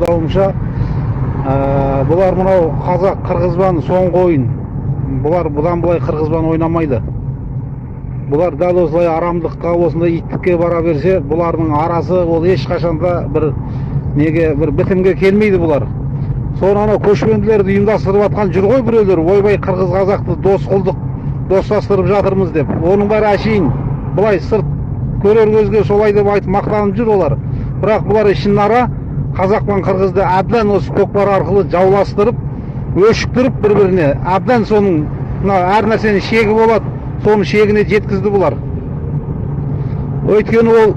пайымдауымша, бұлар мынау қазақ қырғызбан соңғы ойын. Бұлар бұдан былай қырғызбан ойнамайды. Бұлар дәл осылай арамдыққа, осындай иттікке бара берсе, бұлардың арасы ол ешқашанда бір бітімге келмейді бұлар. Соны анау көшпенділерді ұйымдастырып атқан жүр ғой біреулер, ойбай қырғыз қазақты дос қылдық, достастырып жатырмыз деп. Оның бәрі әшейін, бұлай сырт көрер көзге солай деп айтып мақтанып жүр олар. Бірақ бұлар ішінара қазақ пен қырғызды әбден осы көкпар арқылы жауластырып, өшіктіріп бір-біріне, әбден соның әр нәрсенің шегі болады, соның шегіне жеткізді бұлар. Өйткені ол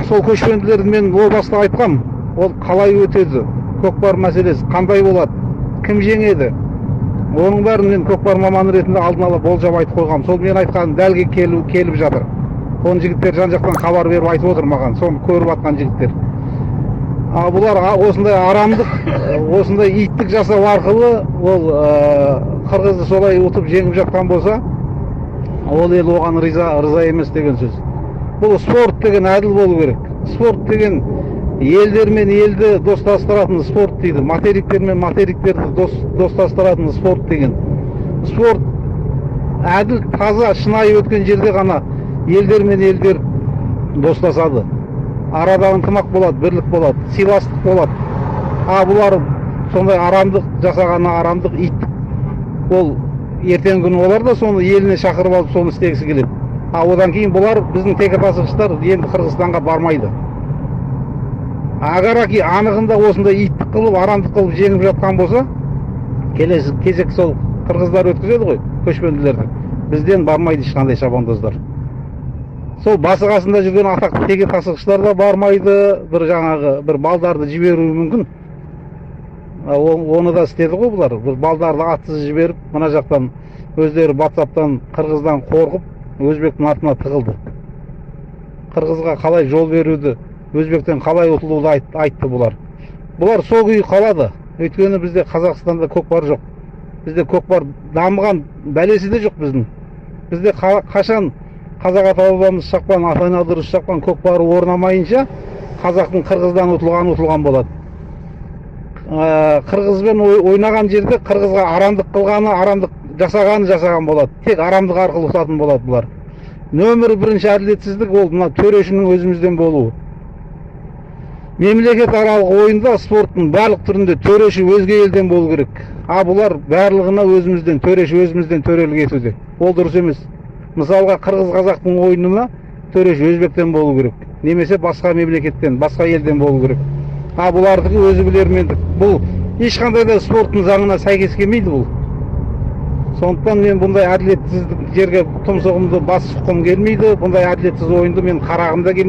сол көшпенділерді мен о баста айтқам, ол қалай өтеді, көкпар мәселесі қандай болады, кім жеңеді, оның бәрін мен көкпар маманы ретінде алдын ала болжап айтып қойғам. Сол мен айтқаным дәлге келіп жатыр. Оны жігіттер жан-жақтан хабар беріп айтып отыр маған, соны көріп атқан жігіттер. Бұлар осындай арамдық, осындай иттік жасау арқылы ол қырғызды солай ұтып жеңіп жатқан болса, ол ел оған риза емес деген сөз. Бұл спорт деген әділ болу керек. Спорт деген елдер мен елді достастыратын спорт дейді. Материктер мен материктерді достастыратын спорт деген. Спорт әділ, таза, шынайы өткен жерде ғана елдер мен елдер достасады. Арада ынтымақ болады, бірлік болады, сыйластық болады. Бұлар сондай арамдық жасағаны, арамдық иттік. Ол ертең күні олар да соны еліне шақырып алып соны істегісі келеді. Одан кейін бұлар біздің текетасығыштар енді Қырғызстанға бармайды. Агар анығында осындай иттік қылып, арамдық қылып жеңіп жатқан болса, келесі кезек сол қырғыздар өткізеді ғой, көшпенділерді. Бізден бармайды ешқандай шабандоздар. Сол басы қасында жүрген атақты текетасығыштар да бармайды, бір балдарды жіберуі мүмкін. Оны да істеді ғой бұлар. Бір балдарды атсыз жіберіп, мына жақтан өздері WhatsApp-тан қырғыздан қорқып, өзбектің артына тығылды. Қырғызға қалай жол беруді, өзбектен қалай ұтылуды айтты бұлар. Бұлар сол күйі қалады. Өйткені бізде Қазақстанда көкпар жоқ. Бізде көкпар дамыған бәлесі де жоқ біздің. Бізде қашан қазақ ата-бабамыз шақпан, ата-ана дұрыс шақпан көкпары орнамайынша қазақтың қырғыздан ұтылған болады. Қырғызбен ойнаған жерде қырғызға арамдық қылғаны, арамдық жасаған болады. Тек арамдық арқылы ұтатын болады бұлар. Нөмір бірінші әділетсіздік ол мына төрешінің өзімізден болуы. Мемлекет аралық ойында спорттың барлық түрінде төреші өзге елден болу керек. Бұлар барлығына өзімізден, төреші өзімізден төрелік етуде. Ол дұрыс емес. Мысалға қырғыз қазақтың ойынына төреші өзбектен болу керек. Немесе басқа мемлекеттен, басқа елден болу керек. Бұлардығы өзі білермендік. Бұл ешқандай да спорттың заңына сәйкес келмейді бұл. Сондықтан мен бұндай әділетсіздік жерге тұмсығымды бас сұққым келмейді. Бұндай әділетсіз ойынды мен қарағым да келмейді.